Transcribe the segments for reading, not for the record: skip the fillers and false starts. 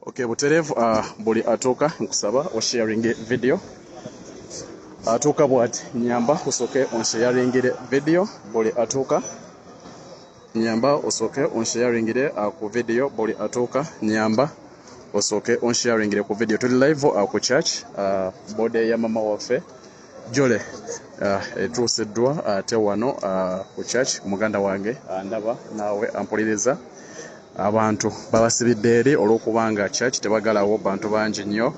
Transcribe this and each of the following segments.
Okay, buterevu buli atuuka nkusaba osharinge video. Atuuka bwati nyamba osoke onsharingire video buli atuuka. Nyamba osoke onsharingire ku video buli atuuka. Nyamba osoke onsharingire ku video. Tuli live ku church bode ya mama waffe Jole etuusiddwa ate wano ku church muganda wange ndaba naawe ampuliriza. Abantu babasibidde eri olw'okubanga church tebagalawo bantu bangi nnyo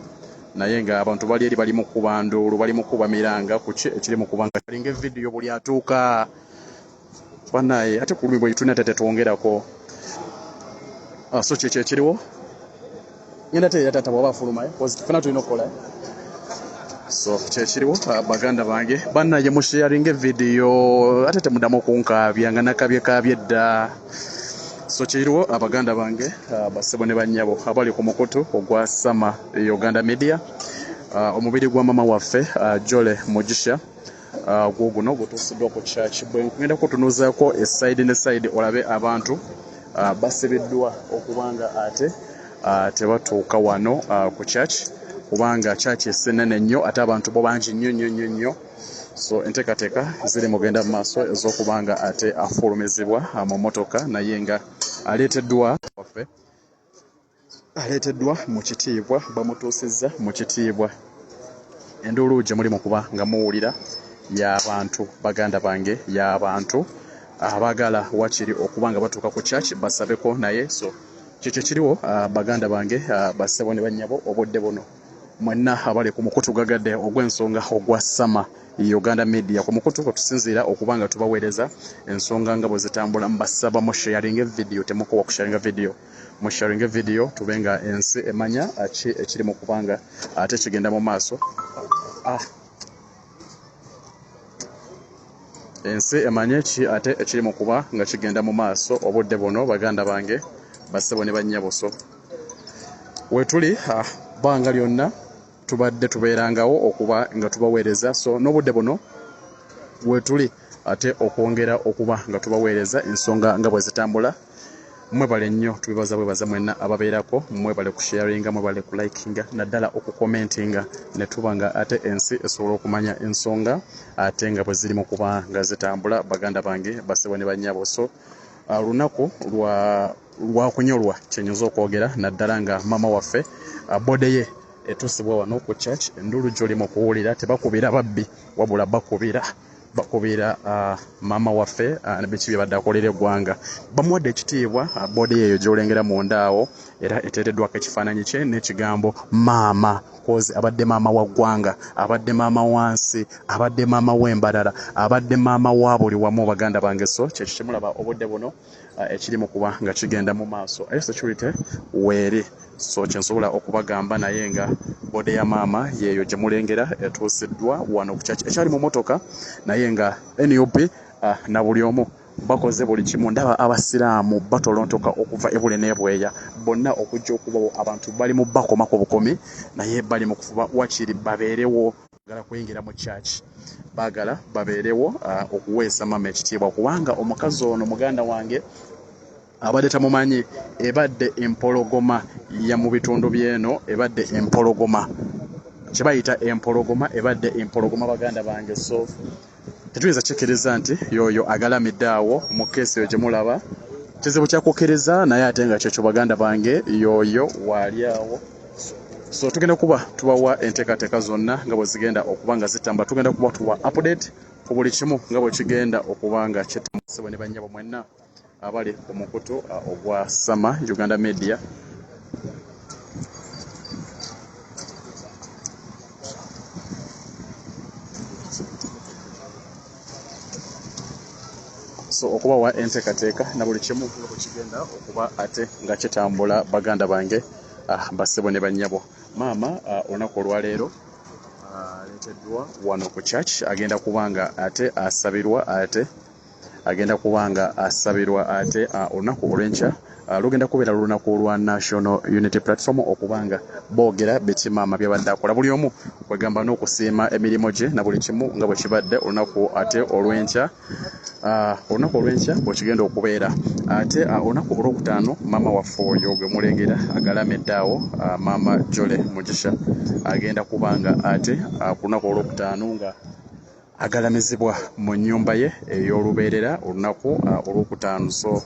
naye nga abantu bali eri bali mu kuba nduulu bali mu kuba miranga kuki ekiri mu kubanga linga video buli atuuka banaye ate ku lwimbo ituna tete twongerako so kyekyo ekiriwo ngenda te tata bwaba afuluma fena tulina okukola so kyekiriwo baganda bange banaye musharinge video ate temudamu okunkabya nga nakabyekabye dda. So kiriwo abaganda bange basebo ne bannyabo abali ku mukutu ogwa Sama Uganda Media omubiri gwa mama waffe Jole Mugisha guno gutuusiddwa ku church bwe ngenda kutunuzaako eside ne side olabe abantu basibiddwa okubanga ate tebatuuka wano ku church kubanga church esenene nnyo ate abantu bo bangi nnyo. So enteekateeka ziri mugenda mu maaso ez'okubanga ate afulumizibwa mu motoka naye nga aleeteddwa waffe aleeteddwa mu kitiibwa bamutuusizza mu kitiibwa. Enduulu gye muli mu kuba nga muwulira y'abantu baganda bange y'abantu abagala wakiri okuba nga batuuka ku church basabeko naye so kyekyo kiriwo baganda bange basebo ne bannyabo obudde buno mwenna abali ku mukutu gagadde ogw'ensonga ogwa Sama Uganda Media ku mukutu tusinziira okubanga tubaweereza ensonga nga bwe zitambula mbasaba mu sharinge video temukowa ku sharinga video mu sharinge video tubenga ensi emanya ekiri mu kubanga ate kigenda mu maaso ensi emanye ki ate ekiri mu kuba nga kigenda mu maaso obudde buno baganda bange basebo ne bannyaboso wetuli banga lyonna tubadde tubeerangawo okuba nga tubaweereza so n'obudde buno wetuli ate okwongera okuba nga tubaweereza ensonga nga bwe zitambula. Mwebale nnyo tubibaza mwenna ababeerako mwebale ku sharinga mwebale ku likinga naddala okukomentinga ne tuba nga ate ensi esobola okumanya ensonga ate nga bwe ziri mu kuba nga zitambula baganda bange basebo ne bannyabo. So lunaku lwa kunyolwa kyenyiza okwogera naddala nga mama waffe bode ye etuusibwa wano ku church enduulu gy'oli mu kuwulira tebakubira babbi wabula bakubira mama waffe biki bye badde akolera eggwanga bamuwadde ekitiibwa bode yeeyo gy'olengera munda awo era eteereddwako ekifaananyi kye n'ekigambo maama kozi abadde maama wa ggwanga abadde maama wansi abadde maama w'embalala abadde maama wa buli wamu baganda bange. So kyekyo kyemulaba obudde buno ekiri mu kuba nga kigenda mu maaso aye security weeri so kyensobola okubagamba naye nga bode ya maama yeeyo gye mulengera etuusiddwa wano ku church ekyali mu motoka naye nga NUP na buli omu bakoze buli kimu. Ndaba abasiraamu batolontoka okuva ebule n'ebweya bonna okujja okubawo abantu bali mu bakomako bukomi naye bali mu kufuba wakiri babeerewo bagala kuyingira mu church bagala babeerewo okuweesa mama ekitiibwa kubanga omukazi ono muganda wange abadde tamumanyi ebadde empologoma ya mu bitundu byeno ebadde empologoma kye bayita empologoma ebadde empologoma baganda bange. So tetuyinza kikiriza nti yoyo agalamidde awo mu keesi eyo gye mulaba kizibu kyakukkiriza naye ate nga kyekyo baganda bange yoyo waali awo. So tugenda kuba tubawa enteekateeka zonna nga bwe zigenda okuba nga zitambula tugenda kuba tuwa update ku buli kimu nga bwe kigenda okuba nga kitambula ne bannyabo mwenna abali ku mukutu ogwa Sama Uganda Media. So okubawa enteekateeka na buli kimu nga bwe kigenda okuba ate nga kitambula baganda bange basebo ne bannyabo. Maama olunaku olwaleero aleeteddwa wano ku church agenda kubanga ate asabirwa ate agenda kubanga asabirwa ate olunaku olw'enkya lugenda kubeera lunaku lwa National Unity Platform okubanga boogera bikimaama byabadde akola buli omu kwegamba n'okusiima emirimu gye na buli kimu nga bwe kibadde olunaku ate olw'enkya olunaku olw'enkya bwe kigenda okubeera ate olunaku olwokutaano maama waffe oyo gwe mulengera agalamidde awo maama Jole Mugisha agenda kubanga ate ku lunaku olwokutaano nga agalamizibwa mu nnyumba ye ey'olubeerera olunaku olwokutaano. So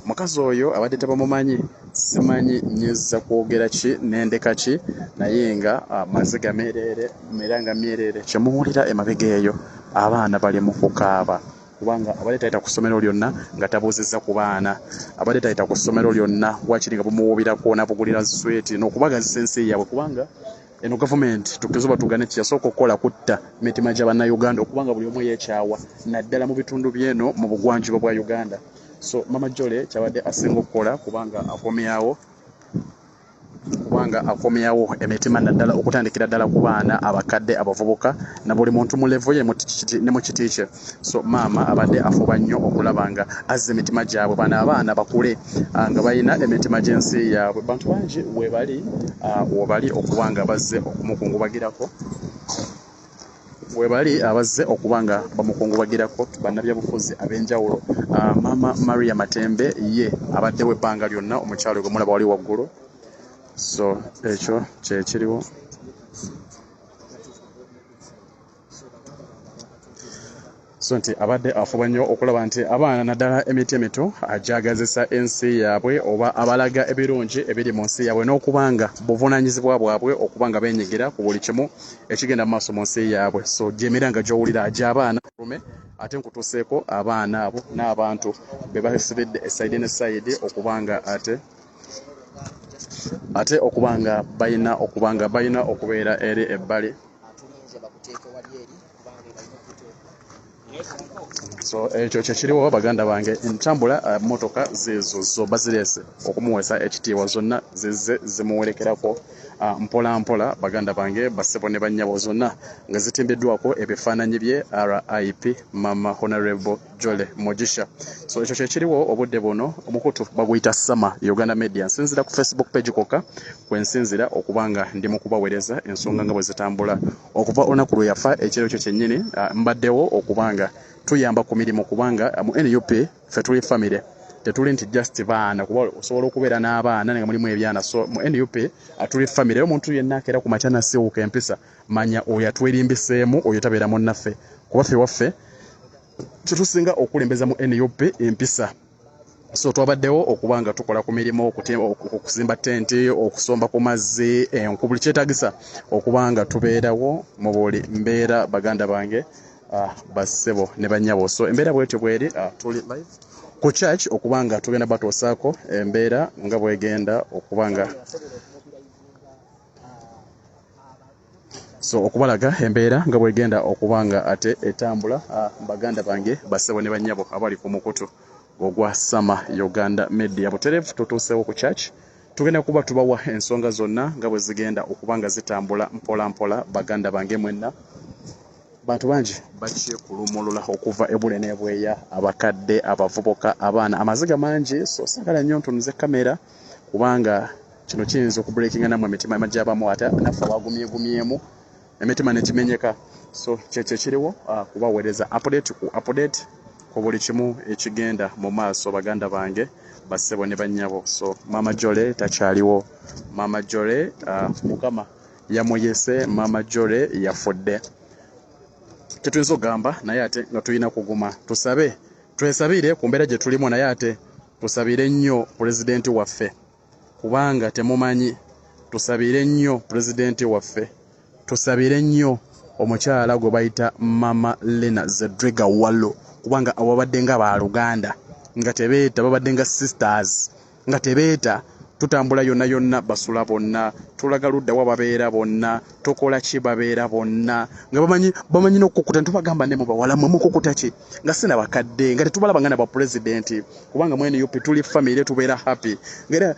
mukazi oyo abadde tabamumanyi, simanyi nyezza kwogera ki n'endeka ki, naye nga maziga meereere era nga myereere kyemuwulira emabega eyo abaana bali mu kukaaba kubanga abadde tayita ku ssomero lyonna nga tabuuzizza ku baana, abadde tayita ku ssomero lyonna wakiri nga bumuwubirako n'abugulira sweti n'okubagazisa ensi yaabwe kubanga eno gavumenti tukizuba tugane kiyasooka okukola kutta mitima gy'Abannayuganda okubanga buli omu yeekyawa naddala mu bitundu by'eno mu bugwanjuba bwa Uganda. So Mama Jole kyabadde asinga okukola kubanga akomyawo emitima naddala okutandikira ddala ku baana abakadde abavubuka na buli muntu mu levo ye ne mu kiti kye. So maama abadde afuba nnyo okulaba nga azza emitima gyabwe bano abaana bakule nga balina emitima gy'ensi yaabwe. Bantu bangi webali okuba nga bazze okumukungubagirako webali abazze okuba nga bamukungubagirako bannabyabufuzi ab'enjawulo. Maama Maria Matembe ye abaddewo ebbanga lyonna omukyalo gwe mulaba wali waggulu. So ekyo kyekiriwo. So nti abadde afuba nnyo okulaba nti abaana naddala emiti emito agyagazisa ensi yaabwe oba abalaga ebirungi ebiri mu nsi yaabwe n'okubanga buvunaanyizibwa bwabwe okubanga beenyigira ku buli kimu ekigenda mu maaso mu nsi yaabwe. So gyemiranga gy'owulira gy'abaana lume ate nkutuuseeko abaana abo n'abantu be basibidde esayidi ne sayidi okubanga ate okubanga balina okubeera eri ebbali. So ekyo kyekiriwo baganda bange, entambula motoka zeezo zo bazireese okumuweesa ekitiibwa zonna zizze zimuwerekerako mpola mpola baganda bange bassebo ne bannyabo zonna nga zitimbiddwako ebifaananyi bye RIP Mama Honorable Jole Mugisha. So ekyo kyekiriwo obudde buno omukutu baguyita Sama Uganda Media. Nsinzira ku Facebook page kokka kwensinzira okubanga ndi mu kubaweereza ensonga nga bwe zitambula okuva olunaku lwe yafa ekiro kyo kyennyini. Mbaddewo okubanga tuyamba ku mirimu kubanga mu NUP ffe tuli family, tetuli nti just baana kuba osobola okubeera n'abaana nga mulimu ebyana. So mu NUP atuli family, omuntu yenna akeera ku makya nasiwuka empisa manya oyo atwerimbiseemu oyo tabeera munnaffe kuba ffe waffe kyetusinga okulembeza mu NUP empisa. So twabaddewo okubanga tukola ku mirimu okuzimba tenti, okusomba ku mazzi, enku, buli kyetaagisa okubanga tubeerawo mu buli mbeera baganda bange bassebo ne bannyabo. So embeera bwetyo bweri tuli live ku church okubanga tugenda batuusaako embeera nga bwegenda okubanga okubalaga embeera nga bwegenda okubanga ate etambula baganda bange bassebo ne bannyabo abali ku mukutu ogwa Sama Uganda Media. Butereevu tutuuseewo ku church tugenda kuba tubawa ensonga zonna nga bwe zigenda okubanga zitambula mpola mpola baganda bange mwenna. Bantu bangi bakyekulumulula okuva ebule n'ebweya, abakadde, abavubuka, abaana, amaziga mangi. So sagala nnyo ntunuze kamera kubanga kino kiyinza okubreakinga namwe emitima gy'abamu ate naffe abagumyegumyemu emitima ne kimenyeka. So kyekyo kiriwo kubaweereza update ku buli kimu ekigenda mu maaso baganda bange bassebo ne bannyabo. So Mama Jole takyaliwo. Mama Jole Mukama yamuyese. Mama Jole yafudde. Tetuyinza okugamba naye ate nga tulina kuguma twesabire ku mbeera gye tulimu, naye ate tusabire nnyo pulezidenti waffe kubanga temumanyi. Tusabire nnyo pulezidenti waffe, tusabire nnyo omukyala gwe bayita Mama Lena Zedriga Wallo kubanga abo babadde nga baaluganda nga tebeeta, babadde nga sisters nga tebeeta. Tutambula yonna basula bonna tulaga ludda wa babeera bonna tokola ki babeera bonna nga bamanyi n'okukuta ntubagamba ne mu bawala mwe mukukuta ki nga sina bakadde nga tetubalaba nga naba pulezidenti kubanga mwene yupi tuli famire tubeera happy ngera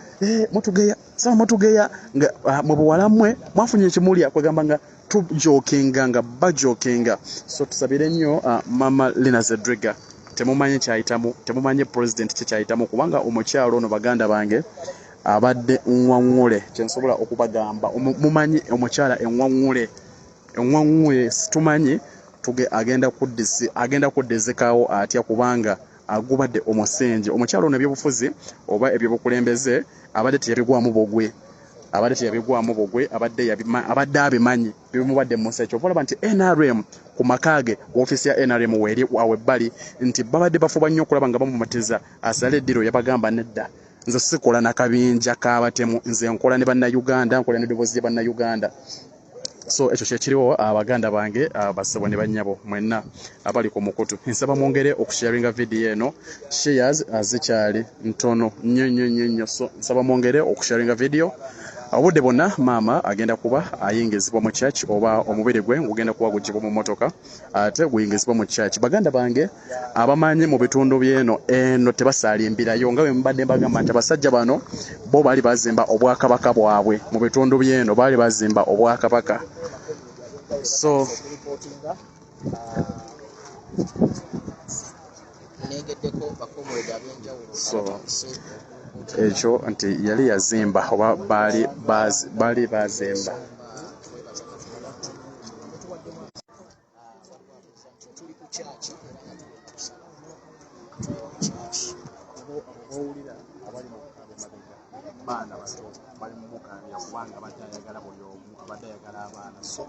mutugeya nga mu buwala mmwe mwafunye ekimulya kwegamba nga tujokinga nga bajokinga so tusabire nnyo mama Lina Zedriga temumanyi kyayitamu temumanyi president kyayitamu kubanga omukyalo ono baganda bange abadde nwaŋŋule kyensobola okubagamba mumanyi omukyala enwaŋŋule situmanyi agenda kuddizikawo atya kubanga agubadde omusingi omukyalo ono ebyobufuzi oba ebyobukulembeze abadde teyabigwamu bogwe abadde abimanyi bimubadde mu nsi ekyo olaba nti NRM ku makaage woofiisi ya NRM weeri wawebbali nti babadde bafuba nnyo okulaba nga bamumatiza asale eddiro yabagamba nedda nze sikola na kabinja k'abatemu nze nkola ne bannayuganda nkola n'eddoboozi ya bannayuganda so ekyo kyekiriwo abaganda bange basebo ne bannyabo mwenna abali ku mukutu nsaba mwongere okusharinga vidiyo eno shares zikyali ntono nnyo so nsaba mwongere okusharinga vidiyo obudde bonna maama agenda kuba ayingizibwa mu church oba omubiri gwe ngugenda kuba gugibwa mu motoka ate guyingizibwa mu church baganda bange abamanyi mu bitundu byeno eno tebasalimbirayo nga bwe mbadde mbagamba nti abasajja bano bo baali bazimba obwakabaka bwabwe mu bitundu byeno baali bazimba obwakabaka so ekyo nti yali yazimba oba baali bazimba baana bato bali mu mukaabya kubanga badde ayagala buli omu abadde ayagala abaana so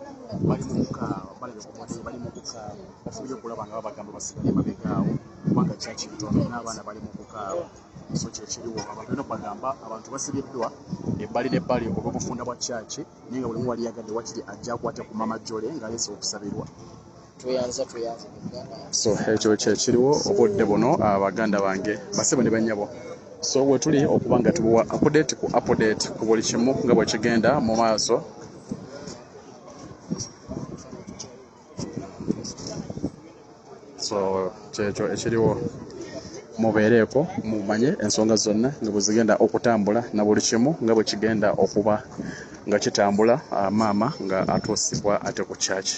bali mu mukaaba balebe ku mwadde bali mu kukaaba bafubye okulaba nga babagamba basigale mabegaawo kubanga kyaki kitono n'abaana bali mu kukaaba so kyekiriwo abantu eno bagamba abantu basibiddwa ebbali n'ebbali olw'obufunda bwa kyaki naye nga buli mu wali yagadde wakiri ajja akwate ku mama Jole ng'aleese okusabirwa so ekyo kyekiriwo obudde buno abaganda bange basebo ne bannyabo so we tuli okuba nga tubuwa update ku buli kimu nga bwe kigenda mu maaso so kyekyo ekiriwo mubeereeko mumanye ensonga zonna nga bwe zigenda okutambula na buli kimu nga bwe kigenda okuba nga kitambula maama nga atuusibwa ate ku kyaki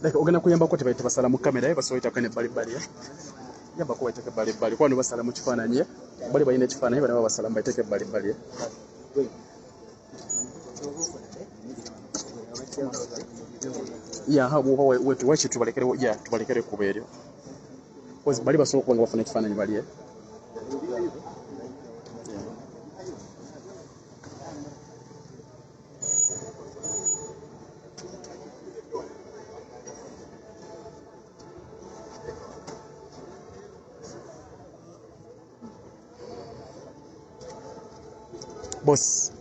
like ogenda kuyambako tebasala mu kamera basoyitako nebbalibbali yambako baiteke ebbalibbali kuba basala mu kifaananyi bali balina ekifaananyi bana basala baiteke ebbalibbali waki tubalekere ekkuba eryo bali basobola okuba nga bafuna ekifaananyi bali boss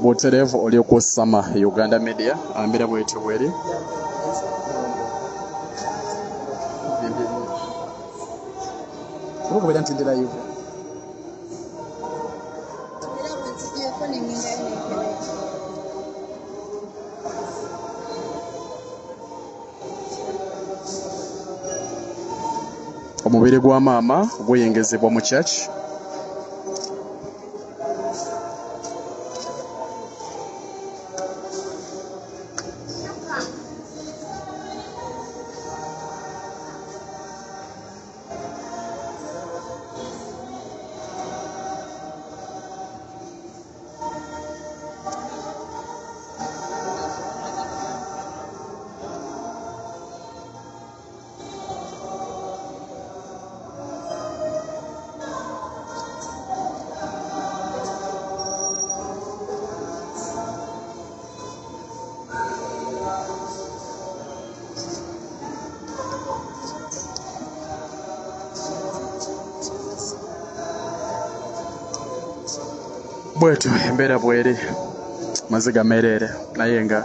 Boterevu olioku Sama Uganda Media ambira bwete bweri Uko bwera ntindira yuko omubiri gwa maama gweyengezebwa mu church bwetu embeera bweri maziga merere naye nga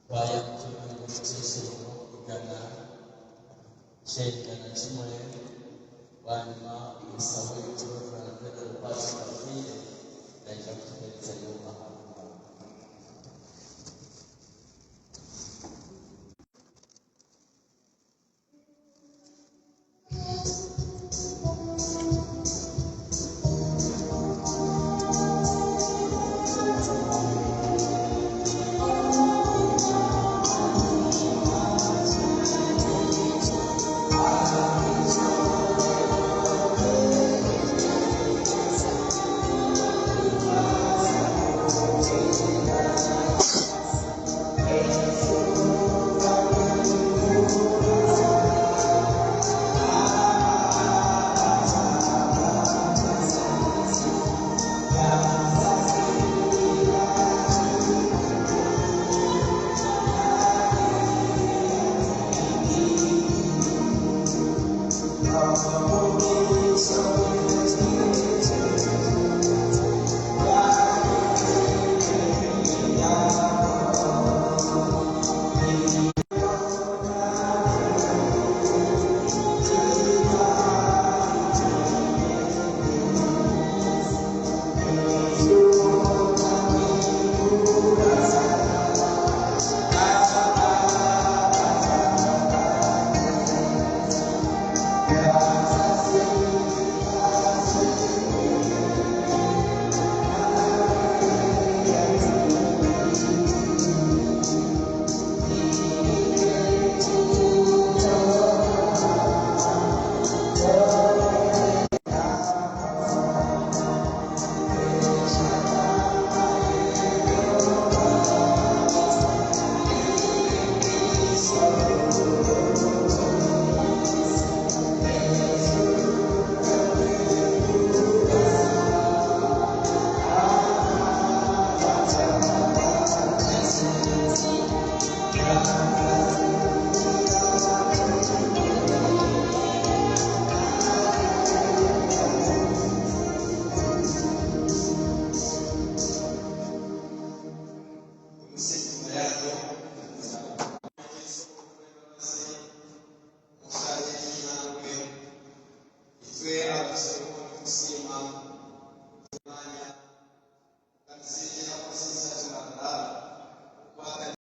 Kwaya kutoka station Uganda Sheikh na Chimwe wanyuma usawa wetu na ndio pastor na ile na itakutekeleza hiyo mahali